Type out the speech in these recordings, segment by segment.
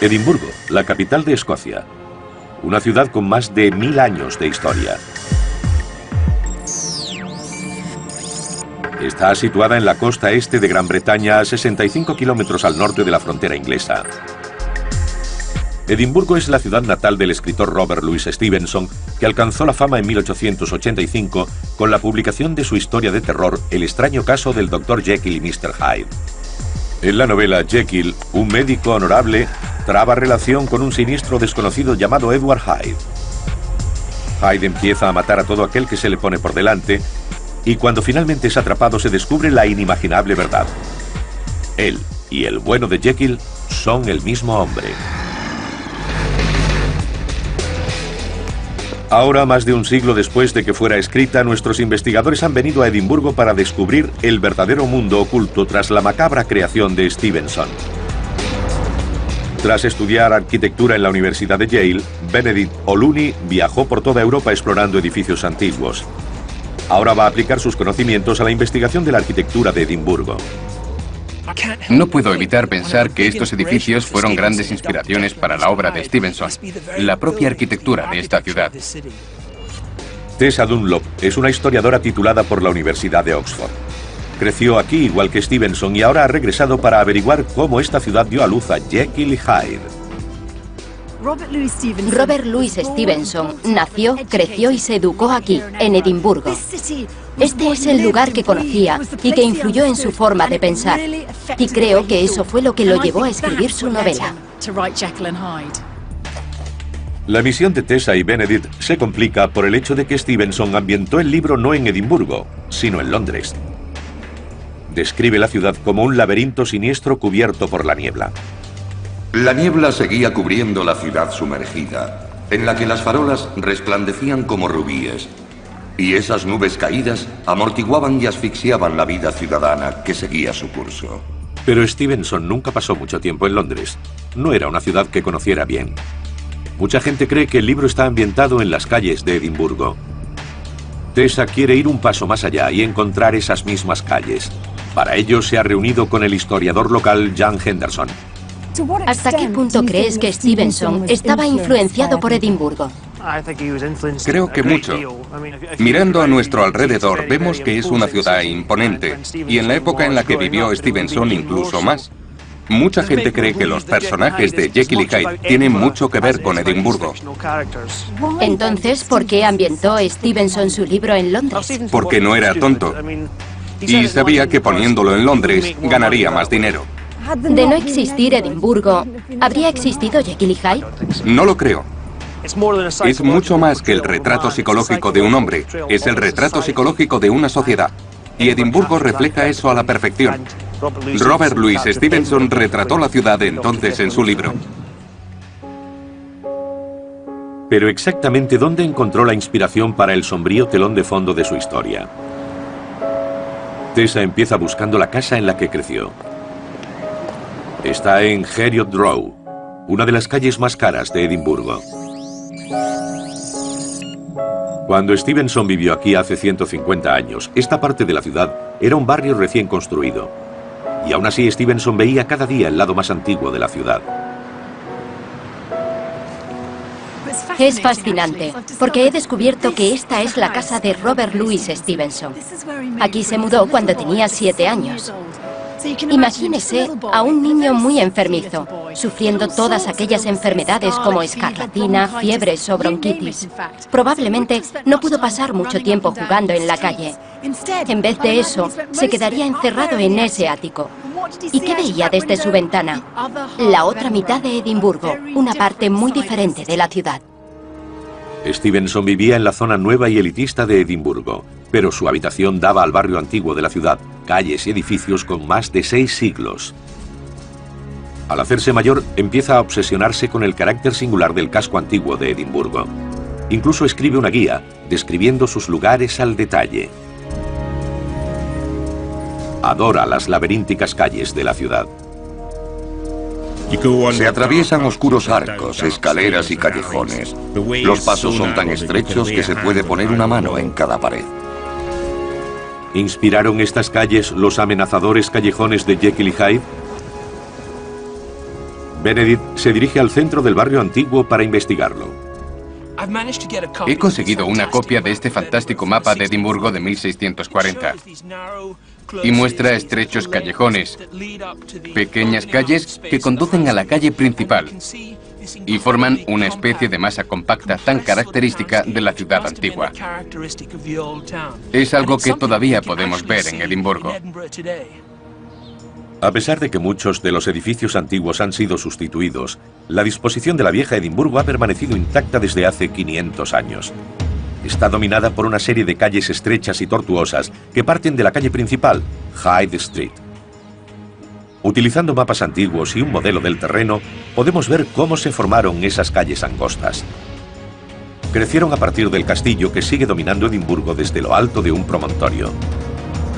Edimburgo, la capital de Escocia. Una ciudad con más de 1000 años de historia. Está situada en la costa este de Gran Bretaña, a 65 kilómetros al norte de la frontera inglesa. Edimburgo es la ciudad natal del escritor Robert Louis Stevenson, que alcanzó la fama en 1885 con la publicación de su historia de terror El extraño caso del Dr. Jekyll y Mr. Hyde. En la novela, Jekyll, un médico honorable, traba relación con un siniestro desconocido llamado Edward Hyde. Hyde empieza a matar a todo aquel que se le pone por delante, y cuando finalmente es atrapado se descubre la inimaginable verdad. Él y el bueno de Jekyll son el mismo hombre. Ahora, más de un siglo después de que fuera escrita, nuestros investigadores han venido a Edimburgo para descubrir el verdadero mundo oculto tras la macabra creación de Stevenson. Tras estudiar arquitectura en la Universidad de Yale, Benedict O'Looney viajó por toda Europa explorando edificios antiguos. Ahora va a aplicar sus conocimientos a la investigación de la arquitectura de Edimburgo. No puedo evitar pensar que estos edificios fueron grandes inspiraciones para la obra de Stevenson, la propia arquitectura de esta ciudad. Tessa Dunlop es una historiadora titulada por la Universidad de Oxford. Creció aquí igual que Stevenson y ahora ha regresado para averiguar cómo esta ciudad dio a luz a Jekyll y Hyde. Robert Louis Stevenson nació, creció y se educó aquí, en Edimburgo. Este es el lugar que conocía y que influyó en su forma de pensar. Y creo que eso fue lo que lo llevó a escribir su novela. La misión de Tessa y Benedict se complica por el hecho de que Stevenson ambientó el libro no en Edimburgo, sino en Londres. Describe la ciudad como un laberinto siniestro cubierto por la niebla. La niebla seguía cubriendo la ciudad sumergida, en la que las farolas resplandecían como rubíes, y esas nubes caídas amortiguaban y asfixiaban la vida ciudadana que seguía su curso. Pero Stevenson nunca pasó mucho tiempo en Londres. No era una ciudad que conociera bien. Mucha gente cree que el libro está ambientado en las calles de Edimburgo. Tessa quiere ir un paso más allá y encontrar esas mismas calles. Para ello se ha reunido con el historiador local Jan Henderson. ¿Hasta qué punto crees que Stevenson estaba influenciado por Edimburgo? Creo que mucho. Mirando a nuestro alrededor vemos que es una ciudad imponente, y en la época en la que vivió Stevenson incluso más. Mucha gente cree que los personajes de Jekyll y Hyde tienen mucho que ver con Edimburgo. Entonces, ¿por qué ambientó Stevenson su libro en Londres? Porque no era tonto. Y sabía que poniéndolo en Londres ganaría más dinero. De no existir Edimburgo, ¿habría existido Jekyll y Hyde? No lo creo. Es mucho más que el retrato psicológico de un hombre. Es el retrato psicológico de una sociedad. Y Edimburgo refleja eso a la perfección. Robert Louis Stevenson retrató la ciudad de entonces en su libro. Pero exactamente dónde encontró la inspiración para el sombrío telón de fondo de su historia. Tessa empieza buscando la casa en la que creció. Está en Heriot Row, una de las calles más caras de Edimburgo. Cuando Stevenson vivió aquí hace 150 años, esta parte de la ciudad era un barrio recién construido. Y aún así Stevenson veía cada día el lado más antiguo de la ciudad. Es fascinante, porque he descubierto que esta es la casa de Robert Louis Stevenson. Aquí se mudó cuando tenía 7 años. Imagínese a un niño muy enfermizo, sufriendo todas aquellas enfermedades como escarlatina, fiebres o bronquitis. Probablemente no pudo pasar mucho tiempo jugando en la calle. En vez de eso, se quedaría encerrado en ese ático. ¿Y qué veía desde su ventana? La otra mitad de Edimburgo, una parte muy diferente de la ciudad. Stevenson vivía en la zona nueva y elitista de Edimburgo, pero su habitación daba al barrio antiguo de la ciudad, calles y edificios con más de 6 siglos. Al hacerse mayor, empieza a obsesionarse con el carácter singular del casco antiguo de Edimburgo. Incluso escribe una guía, describiendo sus lugares al detalle. Adora las laberínticas calles de la ciudad. Se atraviesan oscuros arcos, escaleras y callejones. Los pasos son tan estrechos que se puede poner una mano en cada pared. ¿Inspiraron estas calles los amenazadores callejones de Jekyll y Hyde? Benedict se dirige al centro del barrio antiguo para investigarlo. He conseguido una copia de este fantástico mapa de Edimburgo de 1640 y muestra estrechos callejones, pequeñas calles que conducen a la calle principal y forman una especie de masa compacta tan característica de la ciudad antigua. Es algo que todavía podemos ver en Edimburgo. A pesar de que muchos de los edificios antiguos han sido sustituidos, la disposición de la vieja Edimburgo ha permanecido intacta desde hace 500 años. Está dominada por una serie de calles estrechas y tortuosas que parten de la calle principal, Hyde Street. Utilizando mapas antiguos y un modelo del terreno, podemos ver cómo se formaron esas calles angostas. Crecieron a partir del castillo que sigue dominando Edimburgo desde lo alto de un promontorio.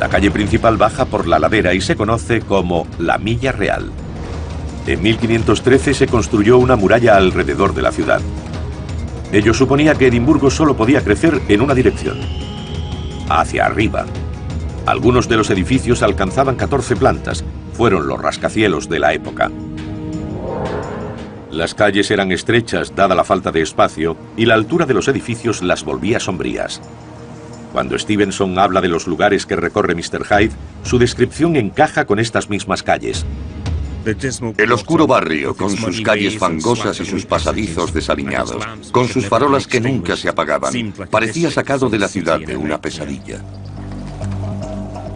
La calle principal baja por la ladera y se conoce como la Milla Real. En 1513 se construyó una muralla alrededor de la ciudad. Ello suponía que Edimburgo solo podía crecer en una dirección, hacia arriba. Algunos de los edificios alcanzaban 14 plantas, fueron los rascacielos de la época. Las calles eran estrechas dada la falta de espacio y la altura de los edificios las volvía sombrías. Cuando Stevenson habla de los lugares que recorre Mr. Hyde, su descripción encaja con estas mismas calles. El oscuro barrio, con sus calles fangosas y sus pasadizos desaliñados, con sus farolas que nunca se apagaban, parecía sacado de la ciudad de una pesadilla.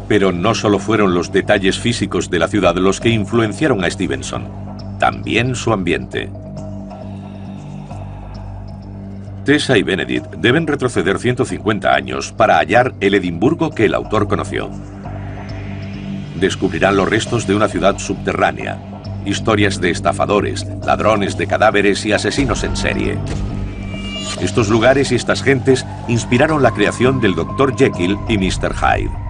Pero no solo fueron los detalles físicos de la ciudad los que influenciaron a Stevenson, también su ambiente. Tessa y Benedict deben retroceder 150 años para hallar el Edimburgo que el autor conoció. Descubrirán los restos de una ciudad subterránea, historias de estafadores, ladrones de cadáveres y asesinos en serie. Estos lugares y estas gentes inspiraron la creación del Dr. Jekyll y Mr. Hyde.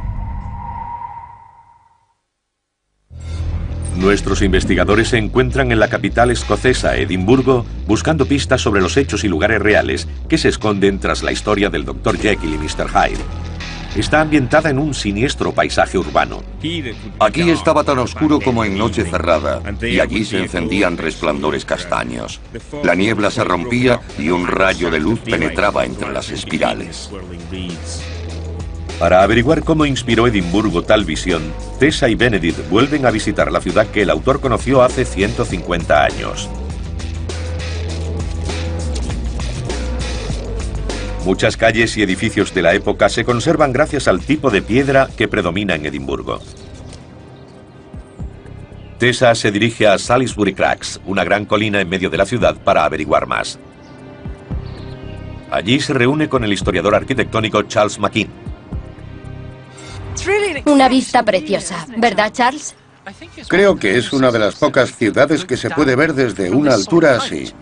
Nuestros investigadores se encuentran en la capital escocesa, Edimburgo, buscando pistas sobre los hechos y lugares reales que se esconden tras la historia del Dr. Jekyll y Mr. Hyde. Está ambientada en un siniestro paisaje urbano. Aquí estaba tan oscuro como en noche cerrada, y allí se encendían resplandores castaños. La niebla se rompía y un rayo de luz penetraba entre las espirales. Para averiguar cómo inspiró Edimburgo tal visión, Tessa y Benedict vuelven a visitar la ciudad que el autor conoció hace 150 años. Muchas calles y edificios de la época se conservan gracias al tipo de piedra que predomina en Edimburgo. Tessa se dirige a Salisbury Craigs, una gran colina en medio de la ciudad, para averiguar más. Allí se reúne con el historiador arquitectónico Charles McKean. Una vista preciosa, ¿verdad, Charles? Creo que es una de las pocas ciudades que se puede ver desde una altura así.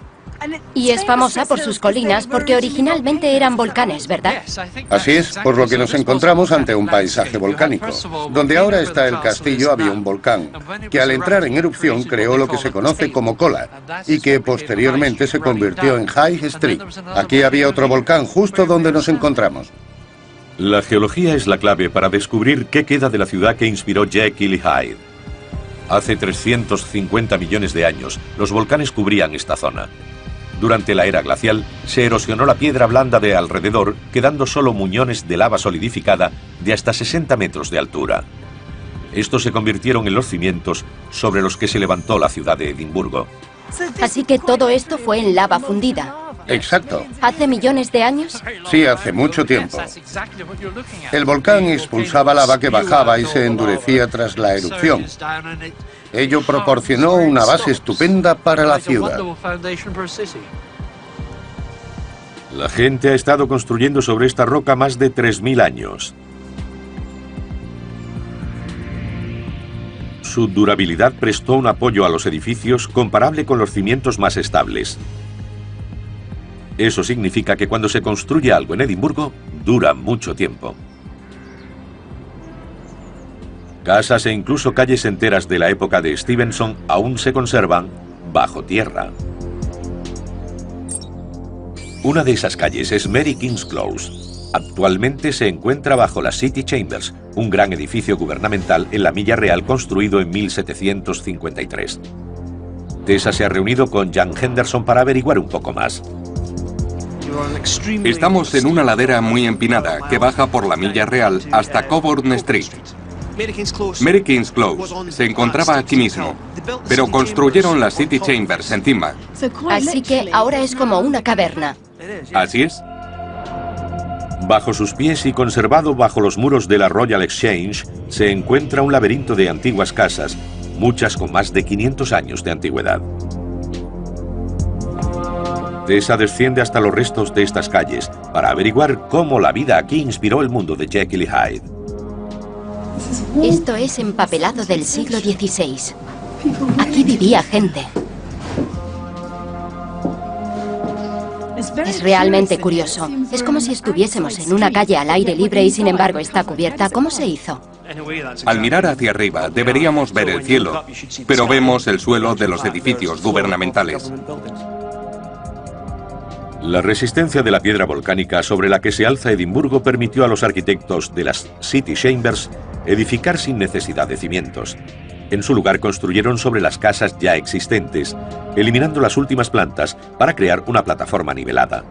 Y es famosa por sus colinas porque originalmente eran volcanes, ¿verdad? Así es, por lo que nos encontramos ante un paisaje volcánico. Donde ahora está el castillo había un volcán, que al entrar en erupción creó lo que se conoce como cola, y que posteriormente se convirtió en High Street. Aquí había otro volcán justo donde nos encontramos. La geología es la clave para descubrir qué queda de la ciudad que inspiró Jekyll y Hyde. Hace 350 millones de años, los volcanes cubrían esta zona. Durante la era glacial, se erosionó la piedra blanda de alrededor, quedando solo muñones de lava solidificada de hasta 60 metros de altura. Estos se convirtieron en los cimientos sobre los que se levantó la ciudad de Edimburgo. Así que todo esto fue en lava fundida. Exacto. ¿Hace millones de años? Sí, hace mucho tiempo. El volcán expulsaba lava que bajaba y se endurecía tras la erupción. Ello proporcionó una base estupenda para la ciudad. La gente ha estado construyendo sobre esta roca más de 3000 años. Su durabilidad prestó un apoyo a los edificios comparable con los cimientos más estables. Eso significa que cuando se construye algo en Edimburgo, dura mucho tiempo. Casas e incluso calles enteras de la época de Stevenson aún se conservan bajo tierra. Una de esas calles es Mary King's Close. Actualmente se encuentra bajo la City Chambers, un gran edificio gubernamental en la Milla Real construido en 1753. Tessa se ha reunido con Jan Henderson para averiguar un poco más. Estamos en una ladera muy empinada que baja por la Milla Real hasta Coburn Street. Mary King's Close se encontraba aquí mismo, pero construyeron las City Chambers encima. Así que ahora es como una caverna. Así es. Bajo sus pies y conservado bajo los muros de la Royal Exchange se encuentra un laberinto de antiguas casas, muchas con más de 500 años de antigüedad. Tessa desciende hasta los restos de estas calles para averiguar cómo la vida aquí inspiró el mundo de Jekyll y Hyde. Esto es empapelado del siglo XVI. Aquí vivía gente. Es realmente curioso. Es como si estuviésemos en una calle al aire libre y sin embargo está cubierta. ¿Cómo se hizo? Al mirar hacia arriba deberíamos ver el cielo, pero vemos el suelo de los edificios gubernamentales. La resistencia de la piedra volcánica sobre la que se alza Edimburgo permitió a los arquitectos de las City Chambers edificar sin necesidad de cimientos. En su lugar construyeron sobre las casas ya existentes, eliminando las últimas plantas para crear una plataforma nivelada.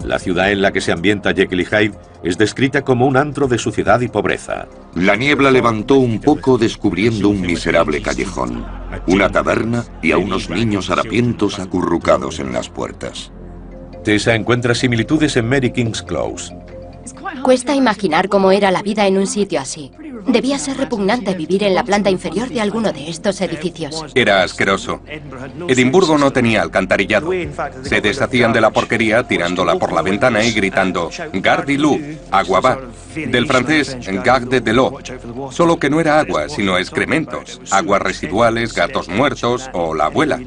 La ciudad en la que se ambienta Jekyll y Hyde es descrita como un antro de suciedad y pobreza. La niebla levantó un poco descubriendo un miserable callejón, una taberna y a unos niños harapientos acurrucados en las puertas. Tessa encuentra similitudes en Mary King's Close. Cuesta imaginar cómo era la vida en un sitio así. Debía ser repugnante vivir en la planta inferior de alguno de estos edificios. Era asqueroso. Edimburgo no tenía alcantarillado. Se deshacían de la porquería tirándola por la ventana y gritando «Gare l'eau», agua va. Del francés «Garde de l'eau». Solo que no era agua, sino excrementos, aguas residuales, gatos muertos o la abuela.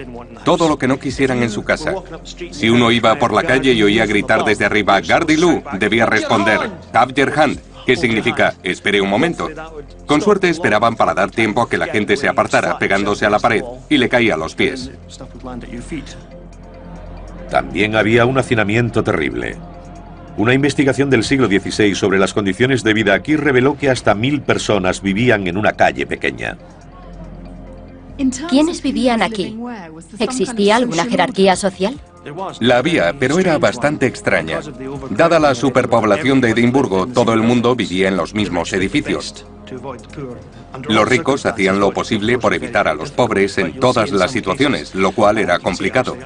Todo lo que no quisieran en su casa. Si uno iba por la calle y oía gritar desde arriba «Gare l'eau», debía responder «Have your hand», que significa «espere un momento». Con suerte esperaban para dar tiempo a que la gente se apartara pegándose a la pared y le caía a los pies. También había un hacinamiento terrible. Una investigación del siglo XVI sobre las condiciones de vida aquí reveló que hasta 1000 personas vivían en una calle pequeña. ¿Quiénes vivían aquí? ¿Existía alguna jerarquía social? La había, pero era bastante extraña. Dada la superpoblación de Edimburgo, todo el mundo vivía en los mismos edificios. Los ricos hacían lo posible por evitar a los pobres en todas las situaciones, lo cual era complicado.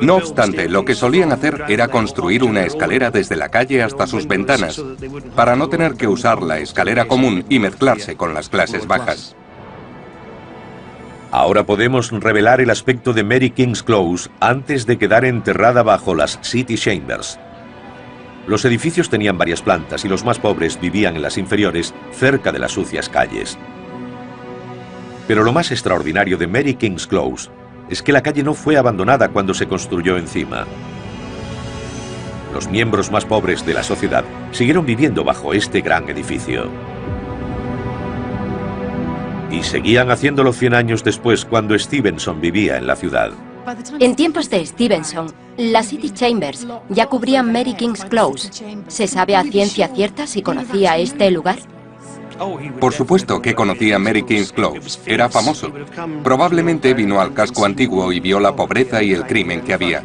No obstante, lo que solían hacer era construir una escalera desde la calle hasta sus ventanas, para no tener que usar la escalera común y mezclarse con las clases bajas. Ahora podemos revelar el aspecto de Mary King's Close antes de quedar enterrada bajo las City Chambers. Los edificios tenían varias plantas y los más pobres vivían en las inferiores, cerca de las sucias calles. Pero lo más extraordinario de Mary King's Close es que la calle no fue abandonada cuando se construyó encima. Los miembros más pobres de la sociedad siguieron viviendo bajo este gran edificio. Y seguían haciéndolo 100 años después, cuando Stevenson vivía en la ciudad. En tiempos de Stevenson, las City Chambers ya cubrían Mary King's Close. ¿Se sabe a ciencia cierta si conocía este lugar? Por supuesto que conocía Mary King's Close. Era famoso. Probablemente vino al casco antiguo y vio la pobreza y el crimen que había.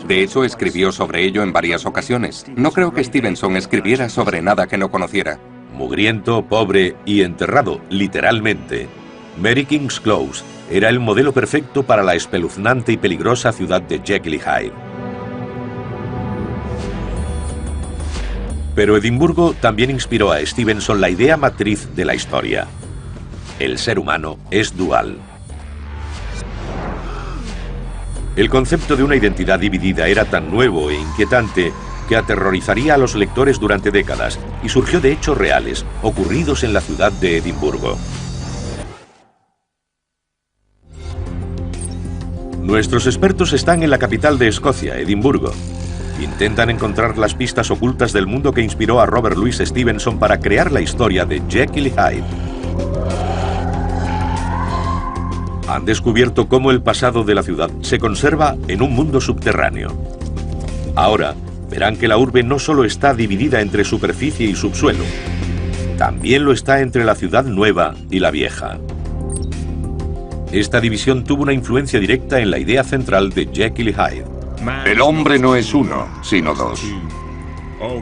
De hecho, escribió sobre ello en varias ocasiones. No creo que Stevenson escribiera sobre nada que no conociera. Mugriento, pobre y enterrado, literalmente. Mary King's Close era el modelo perfecto para la espeluznante y peligrosa ciudad de Jekyll y Hyde. Pero Edimburgo también inspiró a Stevenson la idea matriz de la historia. El ser humano es dual. El concepto de una identidad dividida era tan nuevo e inquietante que aterrorizaría a los lectores durante décadas y surgió de hechos reales ocurridos en la ciudad de Edimburgo. Nuestros expertos están en la capital de Escocia, Edimburgo. Intentan encontrar las pistas ocultas del mundo que inspiró a Robert Louis Stevenson para crear la historia de Jekyll y Hyde. Han descubierto cómo el pasado de la ciudad se conserva en un mundo subterráneo. Ahora verán que la urbe no solo está dividida entre superficie y subsuelo, también lo está entre la ciudad nueva y la vieja. Esta división tuvo una influencia directa en la idea central de Jekyll y Hyde. El hombre no es uno, sino dos.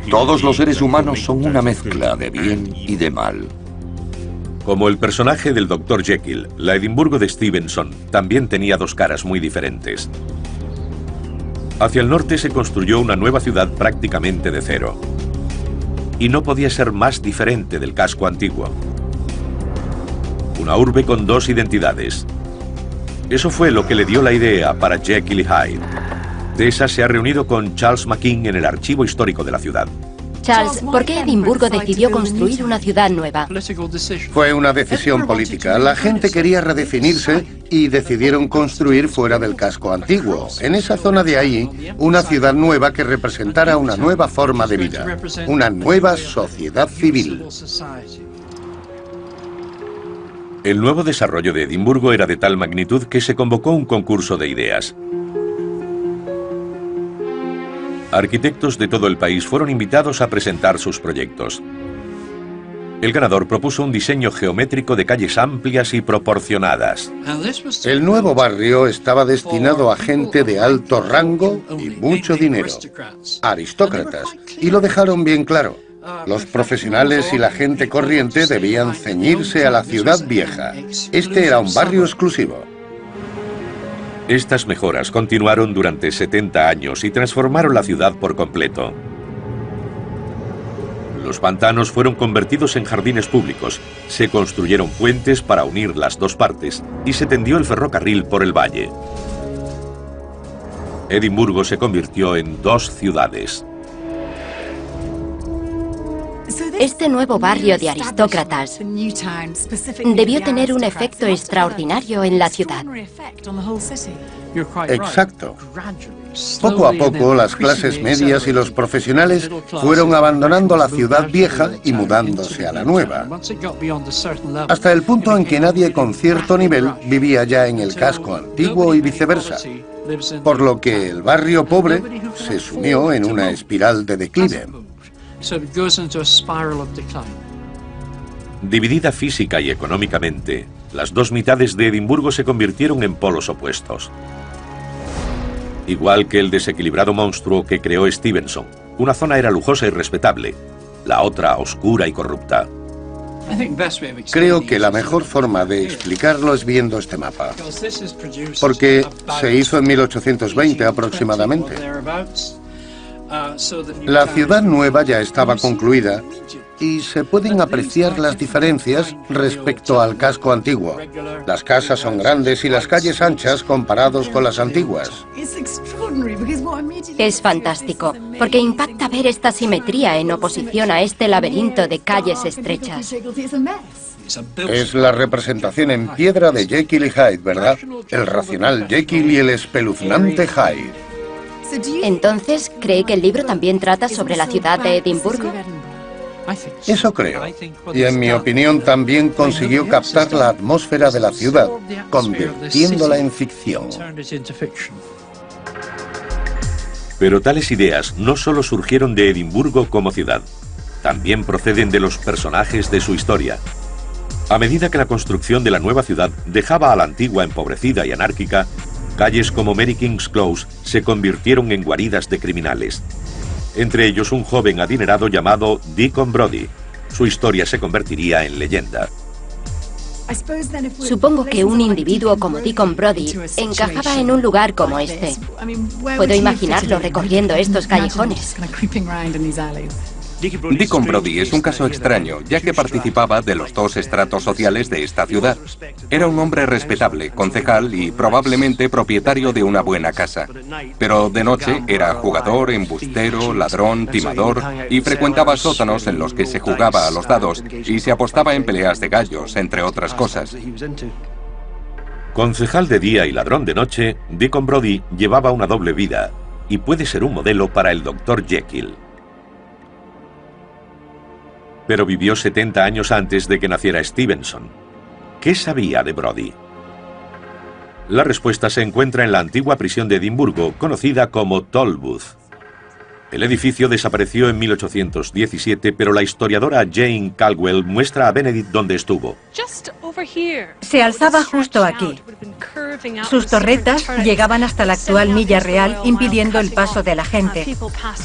Todos los seres humanos son una mezcla de bien y de mal. Como el personaje del Dr. Jekyll, la Edimburgo de Stevenson también tenía dos caras muy diferentes. Hacia el norte se construyó una nueva ciudad prácticamente de cero. Y no podía ser más diferente del casco antiguo. Una urbe con dos identidades. Eso fue lo que le dio la idea para Jekyll y Hyde. Tessa se ha reunido con Charles McKean en el archivo histórico de la ciudad. Charles, ¿por qué Edimburgo decidió construir una ciudad nueva? Fue una decisión política. La gente quería redefinirse y decidieron construir fuera del casco antiguo, en esa zona de ahí, una ciudad nueva que representara una nueva forma de vida, una nueva sociedad civil. El nuevo desarrollo de Edimburgo era de tal magnitud que se convocó un concurso de ideas. Arquitectos de todo el país fueron invitados a presentar sus proyectos. El ganador propuso un diseño geométrico de calles amplias y proporcionadas. El nuevo barrio estaba destinado a gente de alto rango y mucho dinero, aristócratas, y lo dejaron bien claro. Los profesionales y la gente corriente debían ceñirse a la ciudad vieja. Este era un barrio exclusivo. Estas mejoras continuaron durante 70 años y transformaron la ciudad por completo. Los pantanos fueron convertidos en jardines públicos, se construyeron puentes para unir las dos partes y se tendió el ferrocarril por el valle. Edimburgo se convirtió en dos ciudades. Este nuevo barrio de aristócratas debió tener un efecto extraordinario en la ciudad. Exacto. Poco a poco, las clases medias y los profesionales fueron abandonando la ciudad vieja y mudándose a la nueva, hasta el punto en que nadie con cierto nivel vivía ya en el casco antiguo y viceversa, por lo que el barrio pobre se sumió en una espiral de declive. Dividida física y económicamente, las dos mitades de Edimburgo se convirtieron en polos opuestos. Igual que el desequilibrado monstruo que creó Stevenson, una zona era lujosa y respetable, la otra oscura y corrupta. Creo que la mejor forma de explicarlo es viendo este mapa, porque se hizo en 1820 aproximadamente. La ciudad nueva ya estaba concluida y se pueden apreciar las diferencias respecto al casco antiguo. Las casas son grandes y las calles anchas comparados con las antiguas. Es fantástico, porque impacta ver esta simetría en oposición a este laberinto de calles estrechas. Es la representación en piedra de Jekyll y Hyde, ¿verdad? El racional Jekyll y el espeluznante Hyde. Entonces, ¿cree que el libro también trata sobre la ciudad de Edimburgo? Eso creo. Y en mi opinión también consiguió captar la atmósfera de la ciudad, convirtiéndola en ficción. Pero tales ideas no solo surgieron de Edimburgo como ciudad, también proceden de los personajes de su historia. A medida que la construcción de la nueva ciudad dejaba a la antigua empobrecida y anárquica, calles como Mary King's Close se convirtieron en guaridas de criminales. Entre ellos un joven adinerado llamado Deacon Brodie. Su historia se convertiría en leyenda. Supongo que un individuo como Deacon Brodie encajaba en un lugar como este. Puedo imaginarlo recorriendo estos callejones. Deacon Brodie es un caso extraño, ya que participaba de los dos estratos sociales de esta ciudad. Era un hombre respetable, concejal y probablemente propietario de una buena casa. Pero de noche era jugador, embustero, ladrón, timador y frecuentaba sótanos en los que se jugaba a los dados y se apostaba en peleas de gallos, entre otras cosas. Concejal de día y ladrón de noche, Deacon Brodie llevaba una doble vida y puede ser un modelo para el Dr. Jekyll. Pero vivió 70 años antes de que naciera Stevenson. ¿Qué sabía de Brodie? La respuesta se encuentra en la antigua prisión de Edimburgo, conocida como Tolbooth. El edificio desapareció en 1817, pero la historiadora Jane Caldwell muestra a Benedict dónde estuvo. Se alzaba justo aquí. Sus torretas llegaban hasta la actual Milla Real, impidiendo el paso de la gente.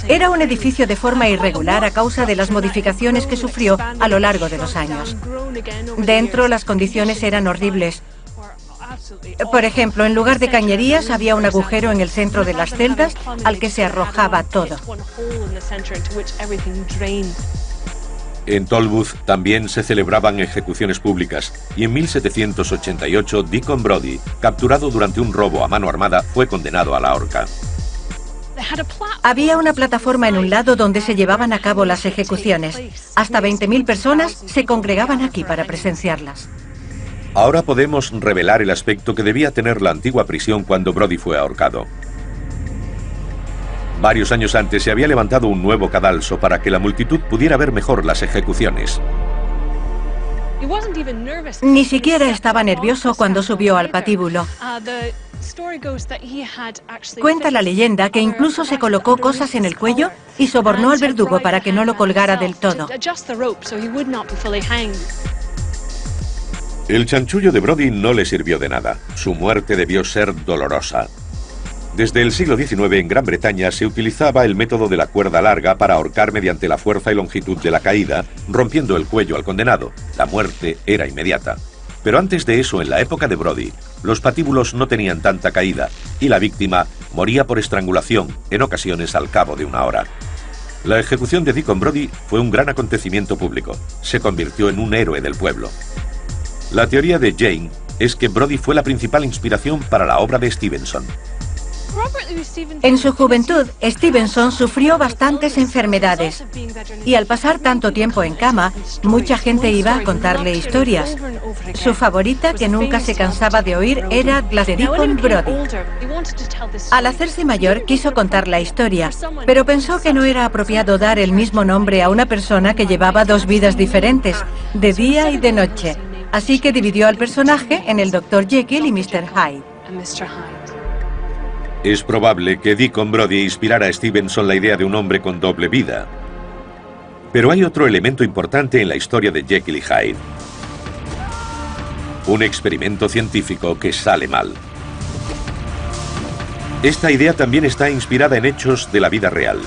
Era un edificio de forma irregular a causa de las modificaciones que sufrió a lo largo de los años. Dentro, las condiciones eran horribles. Por ejemplo, en lugar de cañerías había un agujero en el centro de las celdas al que se arrojaba todo. En Tolbooth también se celebraban ejecuciones públicas y en 1788 Deacon Brodie, capturado durante un robo a mano armada, fue condenado a la horca. Había una plataforma en un lado donde se llevaban a cabo las ejecuciones. Hasta 20.000 personas se congregaban aquí para presenciarlas. Ahora podemos revelar el aspecto que debía tener la antigua prisión cuando Brodie fue ahorcado. Varios años antes se había levantado un nuevo cadalso para que la multitud pudiera ver mejor las ejecuciones. Ni siquiera estaba nervioso cuando subió al patíbulo. Cuenta la leyenda que incluso se colocó cosas en el cuello y sobornó al verdugo para que no lo colgara del todo. El chanchullo de Brodie no le sirvió de nada. Su muerte debió ser dolorosa. Desde el siglo XIX en Gran Bretaña se utilizaba el método de la cuerda larga para ahorcar mediante la fuerza y longitud de la caída, rompiendo el cuello al condenado. La muerte era inmediata. Pero antes de eso, en la época de Brodie, los patíbulos no tenían tanta caída y la víctima moría por estrangulación, en ocasiones al cabo de una hora. La ejecución de Deacon Brodie fue un gran acontecimiento público. Se convirtió en un héroe del pueblo. La teoría de Jane es que Brodie fue la principal inspiración para la obra de Stevenson. En su juventud, Stevenson sufrió bastantes enfermedades y al pasar tanto tiempo en cama, mucha gente iba a contarle historias. Su favorita, que nunca se cansaba de oír, era la de Deacon Brodie. Al hacerse mayor, quiso contar la historia, pero pensó que no era apropiado dar el mismo nombre a una persona que llevaba dos vidas diferentes, de día y de noche. Así que dividió al personaje en el Dr. Jekyll y Mr. Hyde. Es probable que Deacon Brodie inspirara a Stevenson la idea de un hombre con doble vida. Pero hay otro elemento importante en la historia de Jekyll y Hyde. Un experimento científico que sale mal. Esta idea también está inspirada en hechos de la vida real.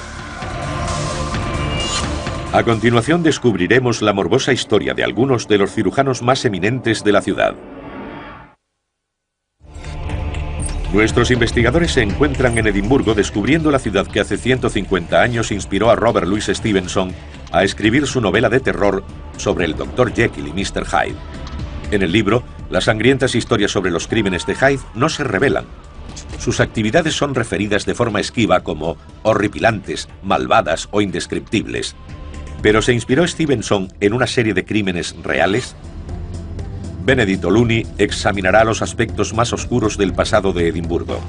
A continuación descubriremos la morbosa historia de algunos de los cirujanos más eminentes de la ciudad. Nuestros investigadores se encuentran en Edimburgo descubriendo la ciudad que hace 150 años inspiró a Robert Louis Stevenson a escribir su novela de terror sobre el Dr. Jekyll y Mr. Hyde. En el libro, las sangrientas historias sobre los crímenes de Hyde no se revelan. Sus actividades son referidas de forma esquiva como horripilantes, malvadas o indescriptibles. ¿Pero se inspiró Stevenson en una serie de crímenes reales? Benedict O'Looney examinará los aspectos más oscuros del pasado de Edimburgo.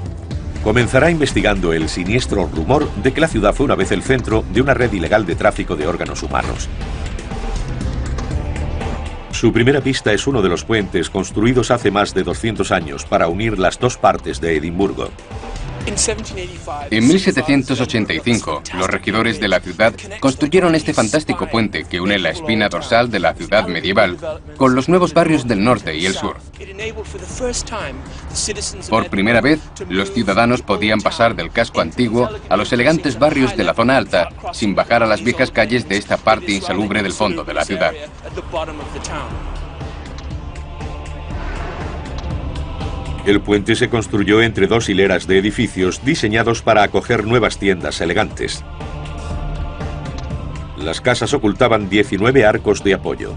Comenzará investigando el siniestro rumor de que la ciudad fue una vez el centro de una red ilegal de tráfico de órganos humanos. Su primera pista es uno de los puentes construidos hace más de 200 años para unir las dos partes de Edimburgo. En 1785, los regidores de la ciudad construyeron este fantástico puente que une la espina dorsal de la ciudad medieval con los nuevos barrios del norte y el sur. Por primera vez, los ciudadanos podían pasar del casco antiguo a los elegantes barrios de la zona alta sin bajar a las viejas calles de esta parte insalubre del fondo de la ciudad. El puente se construyó entre dos hileras de edificios diseñados para acoger nuevas tiendas elegantes. Las casas ocultaban 19 arcos de apoyo.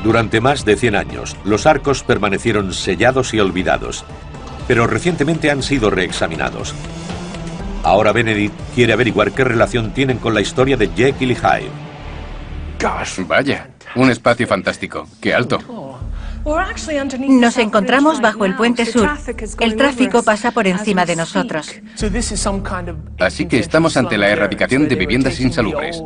Durante más de 100 años, los arcos permanecieron sellados y olvidados, pero recientemente han sido reexaminados. Ahora Benedict quiere averiguar qué relación tienen con la historia de Jekyll y Hyde. Vaya, un espacio fantástico. ¡Qué alto! Nos encontramos bajo el puente sur. El tráfico pasa por encima de nosotros. Así que estamos ante la erradicación de viviendas insalubres.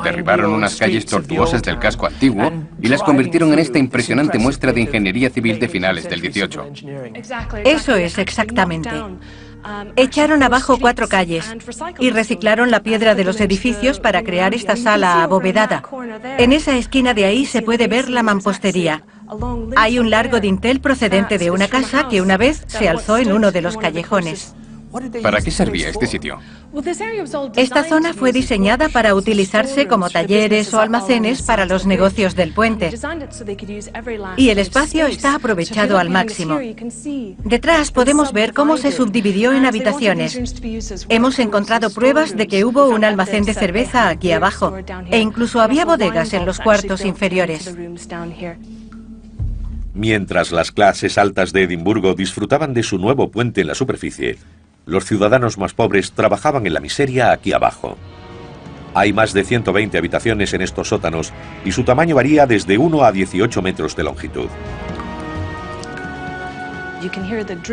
Derribaron unas calles tortuosas del casco antiguo y las convirtieron en esta impresionante muestra de ingeniería civil de finales del 18. Eso es exactamente. Echaron abajo 4 calles y reciclaron la piedra de los edificios para crear esta sala abovedada. En esa esquina de ahí se puede ver la mampostería. Hay un largo dintel procedente de una casa que una vez se alzó en uno de los callejones. ¿Para qué servía este sitio? Esta zona fue diseñada para utilizarse como talleres o almacenes para los negocios del puente. Y el espacio está aprovechado al máximo. Detrás podemos ver cómo se subdividió en habitaciones. Hemos encontrado pruebas de que hubo un almacén de cerveza aquí abajo, e incluso había bodegas en los cuartos inferiores. Mientras las clases altas de Edimburgo disfrutaban de su nuevo puente en la superficie, los ciudadanos más pobres trabajaban en la miseria aquí abajo. Hay más de 120 habitaciones en estos sótanos y su tamaño varía desde 1 a 18 metros de longitud.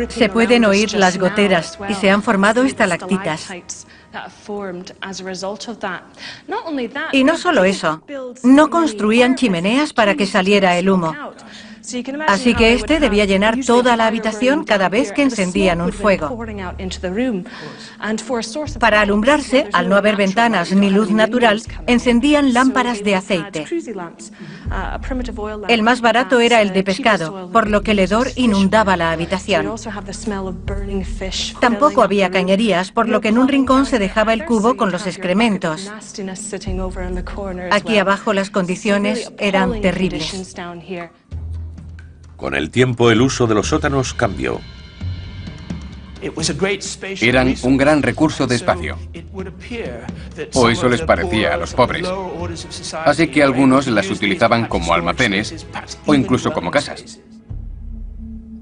Se pueden oír las goteras y se han formado estalactitas. Y no solo eso, no construían chimeneas para que saliera el humo. Así que este debía llenar toda la habitación cada vez que encendían un fuego. Para alumbrarse, al no haber ventanas ni luz natural, encendían lámparas de aceite. El más barato era el de pescado, por lo que el hedor inundaba la habitación. Tampoco había cañerías, por lo que en un rincón se dejaba el cubo con los excrementos. Aquí abajo las condiciones eran terribles. Con el tiempo, el uso de los sótanos cambió. Eran un gran recurso de espacio. O eso les parecía a los pobres. Así que algunos las utilizaban como almacenes o incluso como casas.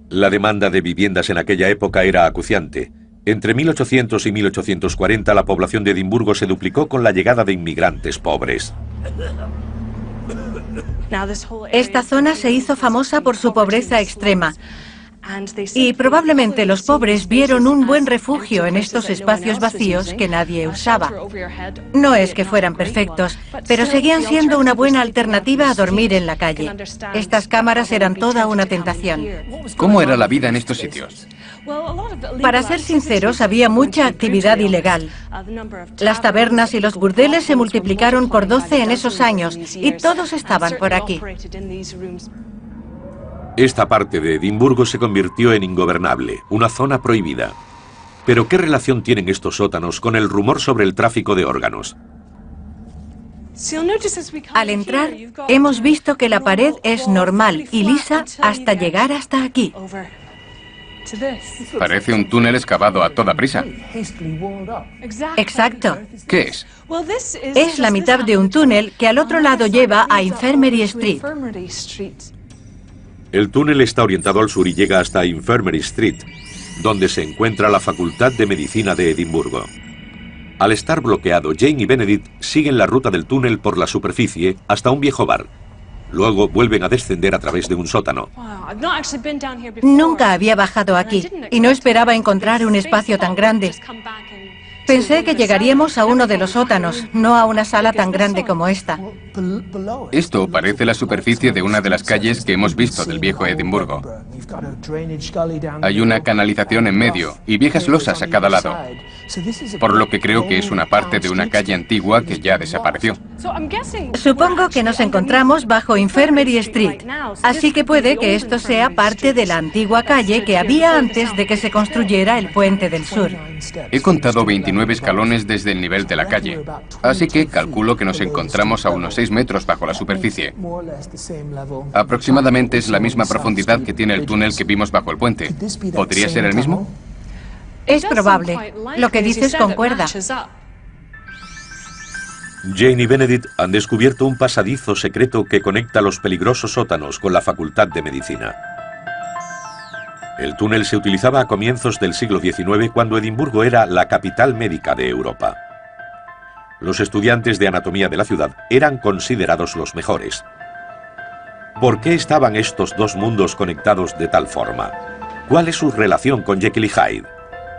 La demanda de viviendas en aquella época era acuciante. Entre 1800 y 1840 la población de Edimburgo se duplicó con la llegada de inmigrantes pobres. Esta zona se hizo famosa por su pobreza extrema. Y probablemente los pobres vieron un buen refugio en estos espacios vacíos que nadie usaba. No es que fueran perfectos, pero seguían siendo una buena alternativa a dormir en la calle. Estas cámaras eran toda una tentación. ¿Cómo era la vida en estos sitios? Para ser sinceros, había mucha actividad ilegal. Las tabernas y los burdeles se multiplicaron por 12 en esos años y todos estaban por aquí. Esta parte de Edimburgo se convirtió en ingobernable, una zona prohibida. Pero ¿qué relación tienen estos sótanos con el rumor sobre el tráfico de órganos? Al entrar, hemos visto que la pared es normal y lisa hasta llegar hasta aquí. Parece un túnel excavado a toda prisa. Exacto. ¿Qué es? Es la mitad de un túnel que al otro lado lleva a Infirmary Street. El túnel está orientado al sur y llega hasta Infirmary Street, donde se encuentra la Facultad de Medicina de Edimburgo. Al estar bloqueado, Jane y Benedict siguen la ruta del túnel por la superficie hasta un viejo bar. Luego vuelven a descender a través de un sótano. Nunca había bajado aquí y no esperaba encontrar un espacio tan grande. Pensé que llegaríamos a uno de los sótanos, no a una sala tan grande como esta. Esto parece la superficie de una de las calles que hemos visto del viejo Edimburgo. Hay una canalización en medio y viejas losas a cada lado, por lo que creo que es una parte de una calle antigua que ya desapareció. Supongo que nos encontramos bajo Infirmary Street, así que puede que esto sea parte de la antigua calle que había antes de que se construyera el puente del sur. He contado 29 escalones desde el nivel de la calle, así que calculo que nos encontramos a unos 6 metros bajo la superficie. Aproximadamente es la misma profundidad que tiene el túnel que vimos bajo el puente. ¿Podría ser el mismo? Es probable. Lo que dices concuerda. Jane y Benedict han descubierto un pasadizo secreto que conecta los peligrosos sótanos con la Facultad de Medicina. El túnel se utilizaba a comienzos del siglo XIX cuando Edimburgo era la capital médica de Europa. Los estudiantes de anatomía de la ciudad eran considerados los mejores. ¿Por qué estaban estos dos mundos conectados de tal forma? ¿Cuál es su relación con Jekyll y Hyde?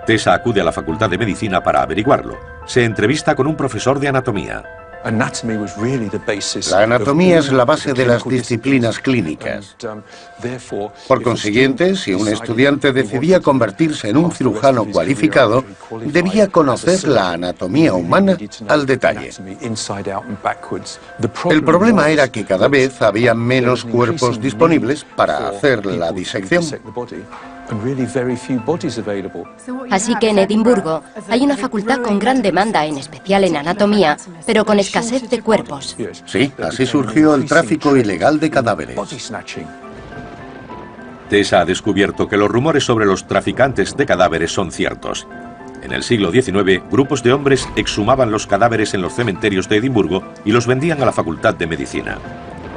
Tessa acude a la Facultad de Medicina para averiguarlo. Se entrevista con un profesor de anatomía. La anatomía es la base de las disciplinas clínicas. Por consiguiente, si un estudiante decidía convertirse en un cirujano cualificado, debía conocer la anatomía humana al detalle. El problema era que cada vez había menos cuerpos disponibles para hacer la disección. Así que en Edimburgo hay una facultad con gran demanda, en especial en anatomía, pero con escasez de cuerpos. Sí, así surgió el tráfico ilegal de cadáveres. Tessa ha descubierto que los rumores sobre los traficantes de cadáveres son ciertos. En el siglo XIX, grupos de hombres exhumaban los cadáveres en los cementerios de Edimburgo y los vendían a la Facultad de Medicina.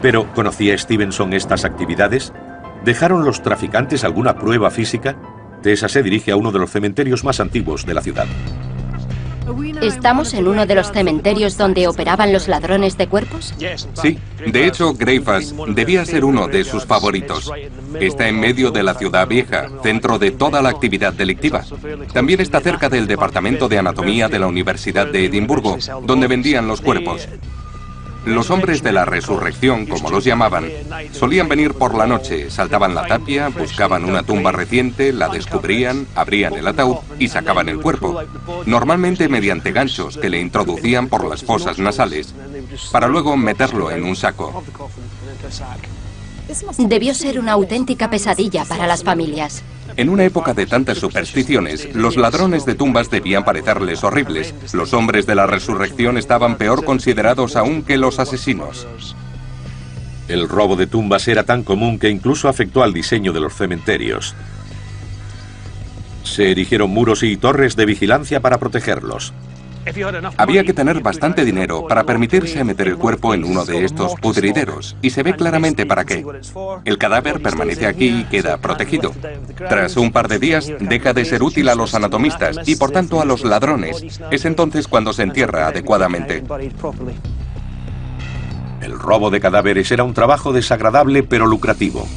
Pero, ¿conocía Stevenson estas actividades? ¿Dejaron los traficantes alguna prueba física? Tessa se dirige a uno de los cementerios más antiguos de la ciudad. ¿Estamos en uno de los cementerios donde operaban los ladrones de cuerpos? Sí, de hecho, Greyfast debía ser uno de sus favoritos. Está en medio de la ciudad vieja, centro de toda la actividad delictiva. También está cerca del departamento de anatomía de la Universidad de Edimburgo, donde vendían los cuerpos. Los hombres de la resurrección, como los llamaban, solían venir por la noche, saltaban la tapia, buscaban una tumba reciente, la descubrían, abrían el ataúd y sacaban el cuerpo, normalmente mediante ganchos que le introducían por las fosas nasales, para luego meterlo en un saco. Debió ser una auténtica pesadilla para las familias. En una época de tantas supersticiones, los ladrones de tumbas debían parecerles horribles. Los hombres de la resurrección estaban peor considerados aún que los asesinos. El robo de tumbas era tan común que incluso afectó al diseño de los cementerios. Se erigieron muros y torres de vigilancia para protegerlos. Había que tener bastante dinero para permitirse meter el cuerpo en uno de estos pudrideros, y se ve claramente para qué. El cadáver permanece aquí y queda protegido. Tras un par de días, deja de ser útil a los anatomistas y por tanto a los ladrones. Es entonces cuando se entierra adecuadamente. El robo de cadáveres era un trabajo desagradable pero lucrativo.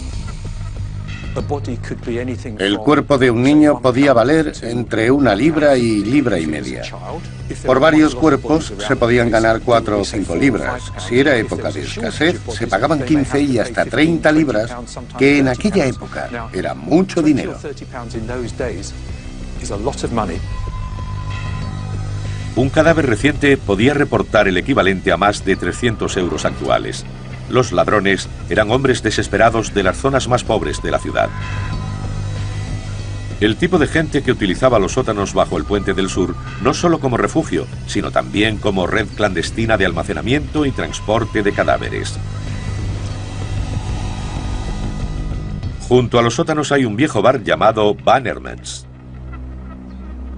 El cuerpo de un niño podía valer entre 1 libra y 1,5 libras. Por varios cuerpos se podían ganar 4 o 5 libras. Si era época de escasez, se pagaban 15 y hasta 30 libras, que en aquella época era mucho dinero. Un cadáver reciente podía reportar el equivalente a más de 300 euros actuales. Los ladrones eran hombres desesperados de las zonas más pobres de la ciudad. El tipo de gente que utilizaba los sótanos bajo el Puente del Sur no solo como refugio, sino también como red clandestina de almacenamiento y transporte de cadáveres. Junto a los sótanos hay un viejo bar llamado Bannerman's.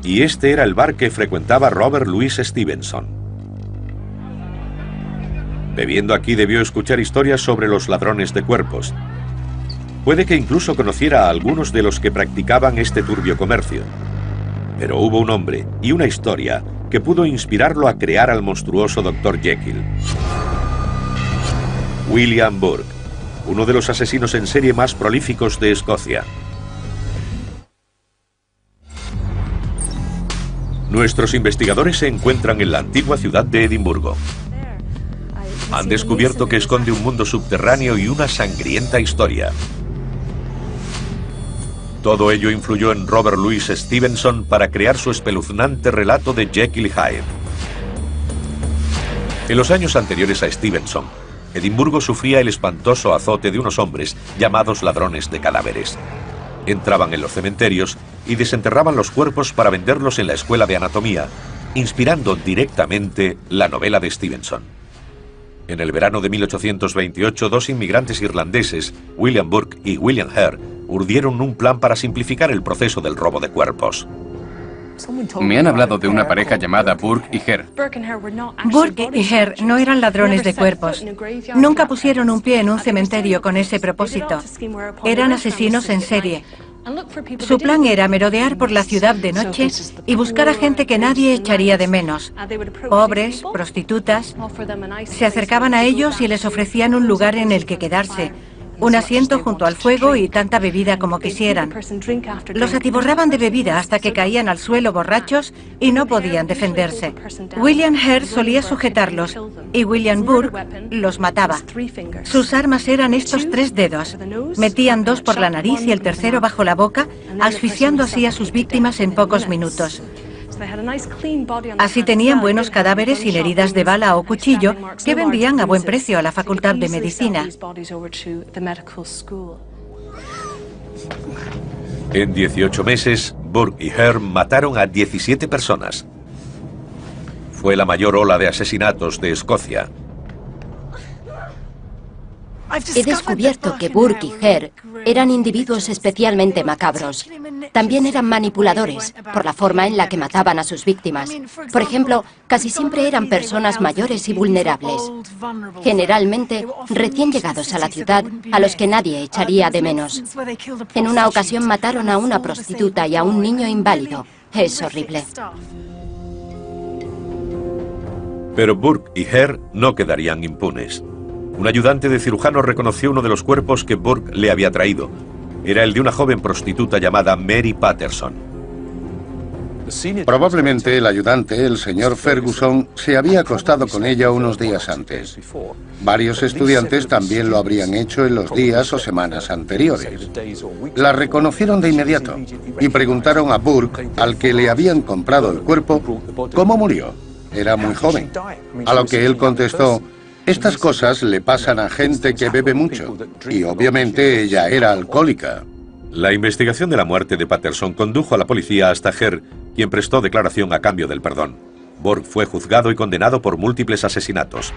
Y este era el bar que frecuentaba Robert Louis Stevenson. Bebiendo aquí debió escuchar historias sobre los ladrones de cuerpos. Puede que incluso conociera a algunos de los que practicaban este turbio comercio. Pero hubo un hombre y una historia que pudo inspirarlo a crear al monstruoso Dr. Jekyll. William Burke, uno de los asesinos en serie más prolíficos de Escocia. Nuestros investigadores se encuentran en la antigua ciudad de Edimburgo. Han descubierto que esconde un mundo subterráneo y una sangrienta historia. Todo ello influyó en Robert Louis Stevenson para crear su espeluznante relato de Jekyll y Hyde. En los años anteriores a Stevenson, Edimburgo sufría el espantoso azote de unos hombres llamados ladrones de cadáveres. Entraban en los cementerios y desenterraban los cuerpos para venderlos en la escuela de anatomía, inspirando directamente la novela de Stevenson. En el verano de 1828, 2 inmigrantes irlandeses, William Burke y William Hare, urdieron un plan para simplificar el proceso del robo de cuerpos. Me han hablado de una pareja llamada Burke y Hare. Burke y Hare no eran ladrones de cuerpos. Nunca pusieron un pie en un cementerio con ese propósito. Eran asesinos en serie. Su plan era merodear por la ciudad de noche y buscar a gente que nadie echaría de menos. Pobres, prostitutas. Se acercaban a ellos y les ofrecían un lugar en el que quedarse. un asiento junto al fuego y tanta bebida como quisieran. Los atiborraban de bebida hasta que caían al suelo borrachos y no podían defenderse. William Hare solía sujetarlos y William Burke los mataba. Sus armas eran estos 3 dedos. Metían 2 por la nariz y el tercero bajo la boca, asfixiando así a sus víctimas en pocos minutos. Así tenían buenos cadáveres sin heridas de bala o cuchillo que vendían a buen precio a la Facultad de Medicina. En 18 meses, Burke y Hare mataron a 17 personas. Fue la mayor ola de asesinatos de Escocia. He descubierto que Burke y Hare eran individuos especialmente macabros. También eran manipuladores, por la forma en la que mataban a sus víctimas. Por ejemplo, casi siempre eran personas mayores y vulnerables. Generalmente, recién llegados a la ciudad, a los que nadie echaría de menos. En una ocasión mataron a una prostituta y a un niño inválido. Es horrible. Pero Burke y Hare no quedarían impunes. Un ayudante de cirujano reconoció uno de los cuerpos que Burke le había traído. Era el de una joven prostituta llamada Mary Patterson. Probablemente el ayudante, el señor Ferguson, se había acostado con ella unos días antes. Varios estudiantes también lo habrían hecho en los días o semanas anteriores. La reconocieron de inmediato y preguntaron a Burke, al que le habían comprado el cuerpo, cómo murió. Era muy joven. A lo que él contestó: estas cosas le pasan a gente que bebe mucho, y obviamente ella era alcohólica. La investigación de la muerte de Patterson condujo a la policía hasta Hare, quien prestó declaración a cambio del perdón. Burke fue juzgado y condenado por múltiples asesinatos.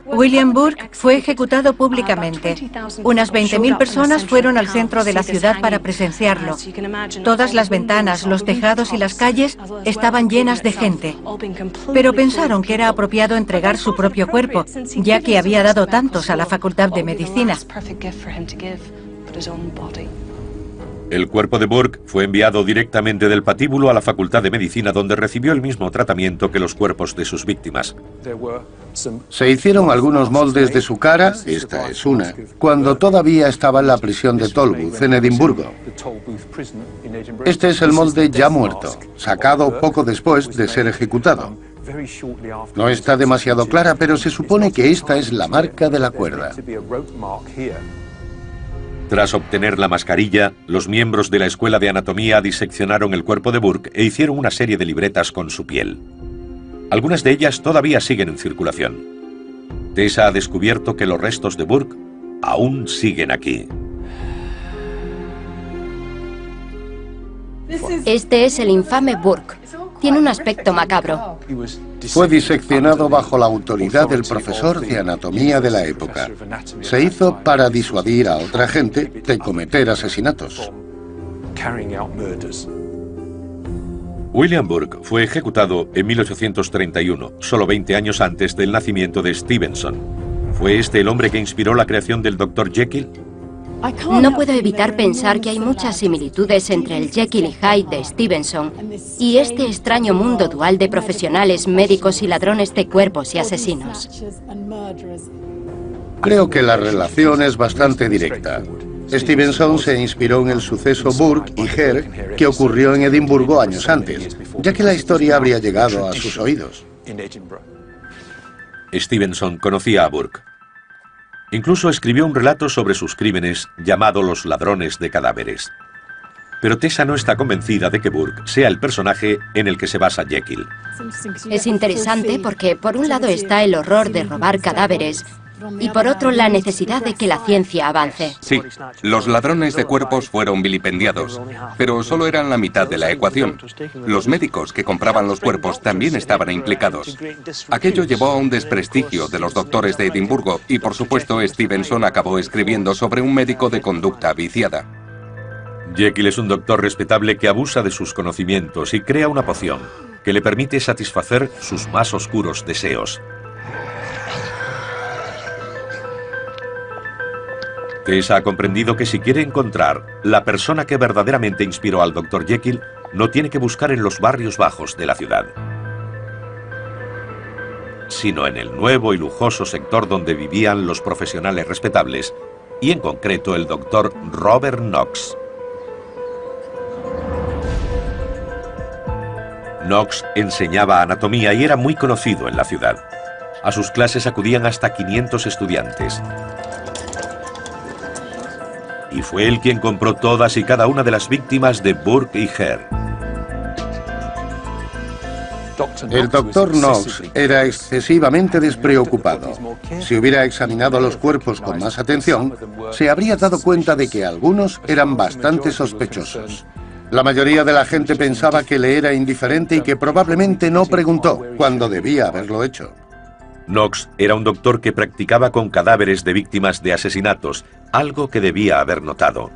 William Burke fue ejecutado públicamente. Unas 20.000 personas fueron al centro de la ciudad para presenciarlo. Todas las ventanas, los tejados y las calles estaban llenas de gente. Pero pensaron que era apropiado entregar su propio cuerpo, ya que había dado tantos a la Facultad de Medicina. El cuerpo de Burke fue enviado directamente del patíbulo a la Facultad de Medicina, donde recibió el mismo tratamiento que los cuerpos de sus víctimas. Se hicieron algunos moldes de su cara, esta es una, cuando todavía estaba en la prisión de Tolbooth, en Edimburgo. Este es el molde ya muerto, sacado poco después de ser ejecutado. No está demasiado clara, pero se supone que esta es la marca de la cuerda. Tras obtener la mascarilla, los miembros de la Escuela de Anatomía diseccionaron el cuerpo de Burke e hicieron una serie de libretas con su piel. Algunas de ellas todavía siguen en circulación. Tessa ha descubierto que los restos de Burke aún siguen aquí. Este es el infame Burke. Tiene un aspecto macabro. Fue diseccionado bajo la autoridad del profesor de anatomía de la época. Se hizo para disuadir a otra gente de cometer asesinatos. William Burke fue ejecutado en 1831, solo 20 años antes del nacimiento de Stevenson. ¿Fue este el hombre que inspiró la creación del Dr. Jekyll? No puedo evitar pensar que hay muchas similitudes entre el Jekyll y Hyde de Stevenson y este extraño mundo dual de profesionales, médicos y ladrones de cuerpos y asesinos. Creo que la relación es bastante directa. Stevenson se inspiró en el suceso Burke y Hare que ocurrió en Edimburgo años antes, ya que la historia habría llegado a sus oídos. Stevenson conocía a Burke. Incluso escribió un relato sobre sus crímenes llamado Los ladrones de cadáveres. Pero Tessa no está convencida de que Burke sea el personaje en el que se basa Jekyll. Es interesante porque por un lado está el horror de robar cadáveres y por otro la necesidad de que la ciencia avance. Sí, los ladrones de cuerpos fueron vilipendiados, pero solo eran la mitad de la ecuación. Los médicos que compraban los cuerpos también estaban implicados. Aquello llevó a un desprestigio de los doctores de Edimburgo y, por supuesto, Stevenson acabó escribiendo sobre un médico de conducta viciada. Jekyll es un doctor respetable que abusa de sus conocimientos y crea una poción que le permite satisfacer sus más oscuros deseos. Tessa ha comprendido que si quiere encontrar la persona que verdaderamente inspiró al Dr. Jekyll, no tiene que buscar en los barrios bajos de la ciudad, sino en el nuevo y lujoso sector donde vivían los profesionales respetables y en concreto el doctor Robert Knox. Knox enseñaba anatomía y era muy conocido en la ciudad. A sus clases acudían hasta 500 estudiantes. Y fue él quien compró todas y cada una de las víctimas de Burke y Hare. El doctor Knox era excesivamente despreocupado. Si hubiera examinado los cuerpos con más atención, se habría dado cuenta de que algunos eran bastante sospechosos. La mayoría de la gente pensaba que le era indiferente y que probablemente no preguntó, cuando debía haberlo hecho. Knox era un doctor que practicaba con cadáveres de víctimas de asesinatos, algo que debía haber notado.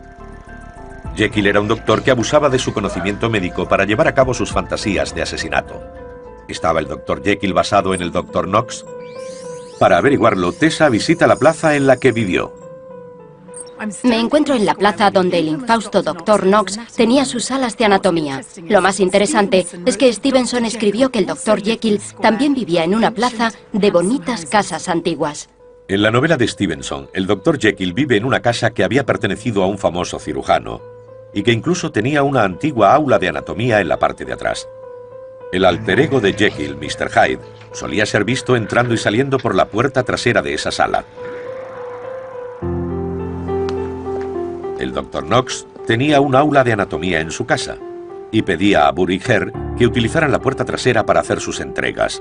Jekyll era un doctor que abusaba de su conocimiento médico para llevar a cabo sus fantasías de asesinato. ¿Estaba el Dr. Jekyll basado en el Dr. Knox? Para averiguarlo, Tessa visita la plaza en la que vivió. Me encuentro en la plaza donde el infausto Dr. Knox tenía sus salas de anatomía. Lo más interesante es que Stevenson escribió que el Dr. Jekyll también vivía en una plaza de bonitas casas antiguas. En la novela de Stevenson, el Dr. Jekyll vive en una casa que había pertenecido a un famoso cirujano y que incluso tenía una antigua aula de anatomía en la parte de atrás. El alter ego de Jekyll, Mr. Hyde, solía ser visto entrando y saliendo por la puerta trasera de esa sala. El Dr. Knox tenía un aula de anatomía en su casa y pedía a Burke y Hare que utilizaran la puerta trasera para hacer sus entregas.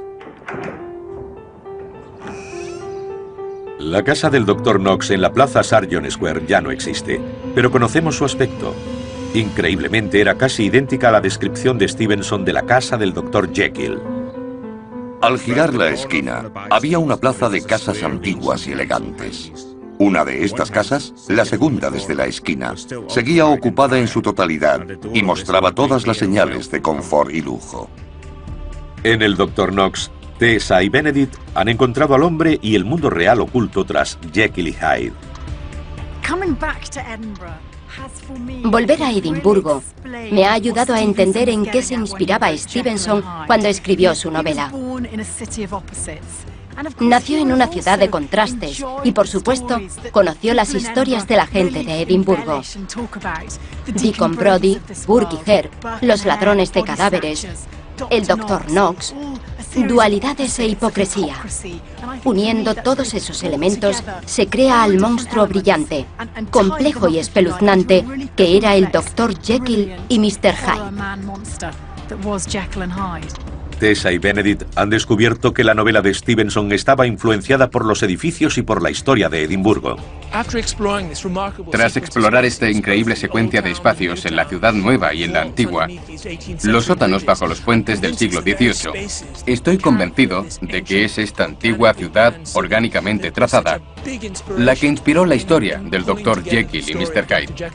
La casa del Dr. Knox en la plaza Sargent Square ya no existe, pero conocemos su aspecto. Increíblemente era casi idéntica a la descripción de Stevenson de la casa del Dr. Jekyll. Al girar la esquina, había una plaza de casas antiguas y elegantes. Una de estas casas, la segunda desde la esquina, seguía ocupada en su totalidad y mostraba todas las señales de confort y lujo. En el Dr. Knox, Tessa y Benedict han encontrado al hombre y el mundo real oculto tras Jekyll y Hyde. Volver a Edimburgo me ha ayudado a entender en qué se inspiraba Stevenson cuando escribió su novela. Nació en una ciudad de contrastes y, por supuesto, conoció las historias de la gente de Edimburgo. Deacon Brodie, Burke y Hare, los ladrones de cadáveres, el Dr. Knox, dualidades e hipocresía. Uniendo todos esos elementos, se crea al monstruo brillante, complejo y espeluznante que era el Dr. Jekyll y Mr. Hyde. Tessa y Benedict han descubierto que la novela de Stevenson estaba influenciada por los edificios y por la historia de Edimburgo. Tras explorar esta increíble secuencia de espacios en la ciudad nueva y en la antigua, los sótanos bajo los puentes del siglo XVIII, estoy convencido de que es esta antigua ciudad orgánicamente trazada la que inspiró la historia del Dr. Jekyll y Mr. Hyde.